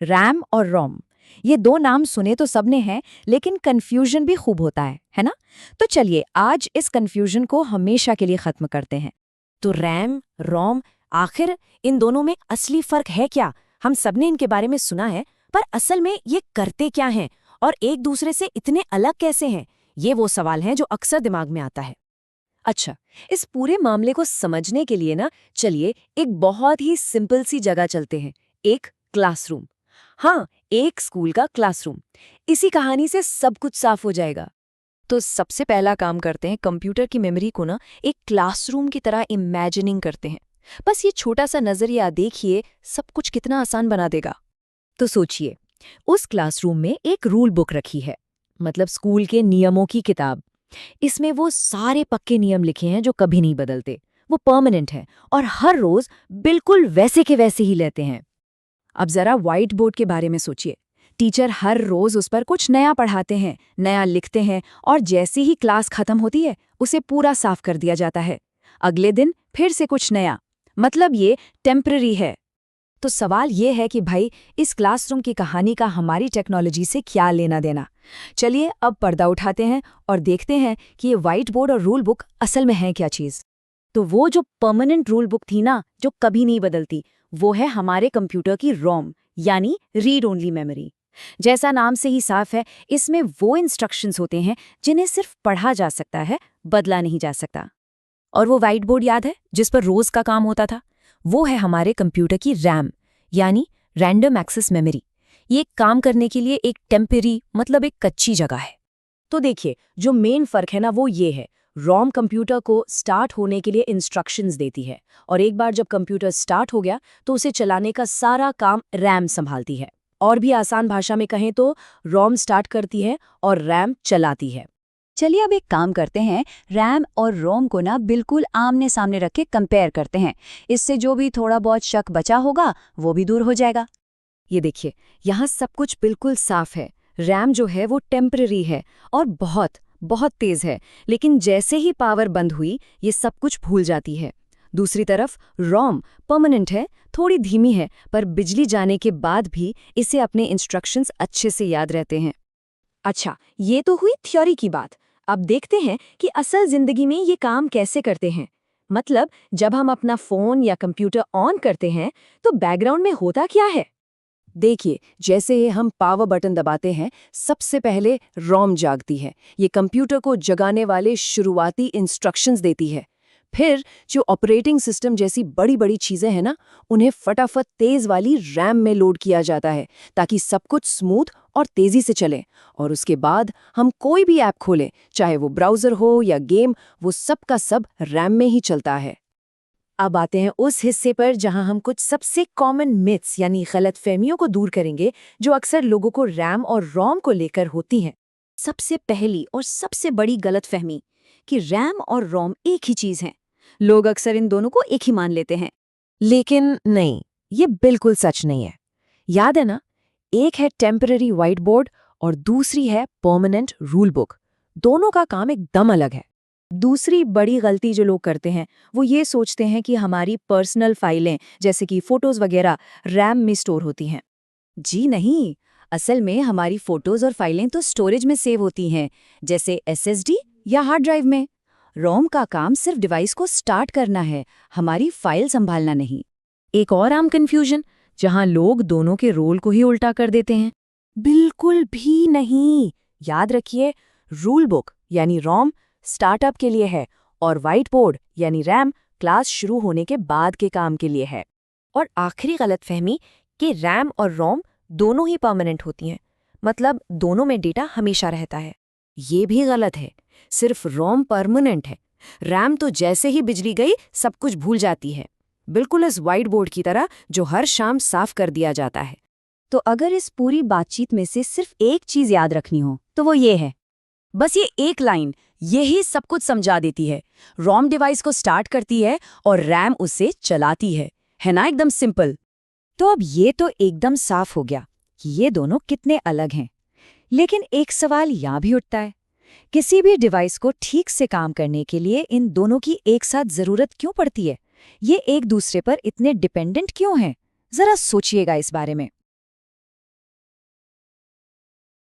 RAM और रोम। ये दो नाम सुने तो सबने हैं, लेकिन कंफ्यूजन भी खूब होता है ना? तो चलिए आज इस कंफ्यूजन को हमेशा के लिए खत्म करते हैं। तो रैम, रोम, आखिर इन दोनों में असली फर्क है क्या? हम सबने इनके बारे में सुना है, पर असल में ये करते क्या हैं और एक दूसरे से इतने अलग कैसे हैं? ये वो सवाल है जो अक्सर दिमाग में आता है। अच्छा, इस पूरे मामले को समझने के लिए ना चलिए एक बहुत ही सिंपल सी जगह चलते हैं, एक क्लासरूम। हाँ, एक स्कूल का क्लासरूम। इसी कहानी से सब कुछ साफ हो जाएगा। तो सबसे पहला काम करते हैं, कंप्यूटर की मेमोरी को ना एक क्लासरूम की तरह इमेजिनिंग करते हैं। बस ये छोटा सा नजरिया देखिए, सब कुछ कितना आसान बना देगा। तो सोचिए, उस क्लासरूम में एक रूल बुक रखी है, मतलब स्कूल के नियमों की किताब। इसमें वो सारे पक्के नियम लिखे हैं जो कभी नहीं बदलते, वो परमानेंट है और हर रोज बिल्कुल वैसे के वैसे ही लेते हैं। अब जरा व्हाइट बोर्ड के बारे में सोचिए। टीचर हर रोज उस पर कुछ नया पढ़ाते हैं, नया लिखते हैं, और जैसे ही क्लास खत्म होती है उसे पूरा साफ कर दिया जाता है। अगले दिन फिर से कुछ नया, मतलब ये टेम्पररी है। तो सवाल ये है कि भाई, इस क्लासरूम की कहानी का हमारी टेक्नोलॉजी से क्या लेना देना? चलिए अब पर्दा उठाते हैं और देखते हैं कि ये व्हाइट बोर्ड और रूल बुक असल में है क्या चीज़। तो वो जो परमानेंट रूल बुक थी ना, जो कभी नहीं बदलती, वो है हमारे कंप्यूटर की रोम, यानी रीड ओनली मेमोरी। जैसा नाम से ही साफ है, इसमें वो इंस्ट्रक्शंस होते हैं जिन्हें सिर्फ पढ़ा जा सकता है, बदला नहीं जा सकता। और वो व्हाइट बोर्ड याद है जिस पर रोज का काम होता था? वो है हमारे कंप्यूटर की रैम, यानी रैंडम एक्सेस मेमोरी। ये काम करने के लिए एक टेम्पररी, मतलब एक कच्ची जगह है। तो देखिए, जो मेन फर्क है ना वो ये है, रोम कंप्यूटर को स्टार्ट होने के लिए इंस्ट्रक्शंस देती है, और एक बार जब कंप्यूटर स्टार्ट हो गया तो उसे चलाने का सारा काम रैम संभालती है। और भी आसान भाषा में कहें तो रोम स्टार्ट करती है और रैम चलाती है। चलिए अब एक काम करते हैं, रैम और रोम को ना बिल्कुल आमने सामने रख के कंपेयर करते हैं। इससे जो भी थोड़ा बहुत शक बचा होगा वो भी दूर हो जाएगा। ये देखिए, यहाँ सब कुछ बिल्कुल साफ है। रैम जो है वो टेम्पररी है और बहुत बहुत तेज है, लेकिन जैसे ही पावर बंद हुई ये सब कुछ भूल जाती है। दूसरी तरफ रोम परमानेंट है, थोड़ी धीमी है, पर बिजली जाने के बाद भी इसे अपने इंस्ट्रक्शंस अच्छे से याद रहते हैं। अच्छा, ये तो हुई थ्योरी की बात। अब देखते हैं कि असल जिंदगी में ये काम कैसे करते हैं। मतलब जब हम अपना फोन या कंप्यूटर ऑन करते हैं तो बैकग्राउंड में होता क्या है? देखिए, जैसे ही हम पावर बटन दबाते हैं, सबसे पहले रोम जागती है। ये कंप्यूटर को जगाने वाले शुरुआती इंस्ट्रक्शंस देती है। फिर जो ऑपरेटिंग सिस्टम जैसी बड़ी बड़ी चीजें हैं ना, उन्हें फटाफट तेज वाली रैम में लोड किया जाता है ताकि सब कुछ स्मूथ और तेजी से चले। और उसके बाद हम कोई भी ऐप खोलें, चाहे वो ब्राउजर हो या गेम, वो सब का सब रैम में ही चलता है। अब आते हैं उस हिस्से पर जहां हम कुछ सबसे कॉमन मिथ्स यानी गलतफहमियों को दूर करेंगे, जो अक्सर लोगों को रैम और रोम को लेकर होती हैं। सबसे पहली और सबसे बड़ी गलतफहमी कि रैम और रोम एक ही चीज हैं। लोग अक्सर इन दोनों को एक ही मान लेते हैं। लेकिन नहीं, ये बिल्कुल सच नहीं है। याद है ना, एक है टेम्पररी व्हाइट बोर्ड और दूसरी है परमानेंट रूल बुक। दोनों का काम एकदम अलग है। दूसरी बड़ी गलती जो लोग करते हैं वो ये सोचते हैं कि हमारी पर्सनल फाइलें जैसे कि फोटोज वगैरह रैम में स्टोर होती हैं। जी नहीं, असल में हमारी फोटोज और फाइलें तो स्टोरेज में सेव होती हैं, जैसे एसएसडी या हार्ड ड्राइव में। रोम का काम सिर्फ डिवाइस को स्टार्ट करना है, हमारी फाइल संभालना नहीं। एक और आम कंफ्यूजन जहां लोग दोनों के रोल को ही उल्टा कर देते हैं। बिल्कुल भी नहीं। याद रखिए, रूल बुक यानी रोम स्टार्टअप के लिए है और व्हाइट बोर्ड यानी रैम क्लास शुरू होने के बाद के काम के लिए है। और आखिरी गलतफहमी कि रैम और रोम दोनों ही परमानेंट होती हैं, मतलब दोनों में डेटा हमेशा रहता है। ये भी गलत है। सिर्फ रोम परमानेंट है, रैम तो जैसे ही बिजली गई सब कुछ भूल जाती है, बिल्कुल इस व्हाइट बोर्ड की तरह जो हर शाम साफ कर दिया जाता है। तो अगर इस पूरी बातचीत में से सिर्फ एक चीज याद रखनी हो तो वो ये है, बस ये एक लाइन यही सब कुछ समझा देती है। रोम डिवाइस को स्टार्ट करती है और रैम उसे चलाती है ना? एकदम सिंपल। तो अब ये तो एकदम साफ हो गया कि ये दोनों कितने अलग हैं। लेकिन एक सवाल यहाँ भी उठता है, किसी भी डिवाइस को ठीक से काम करने के लिए इन दोनों की एक साथ जरूरत क्यों पड़ती है? ये एक दूसरे पर इतने डिपेंडेंट क्यों हैं? जरा सोचिएगा इस बारे में।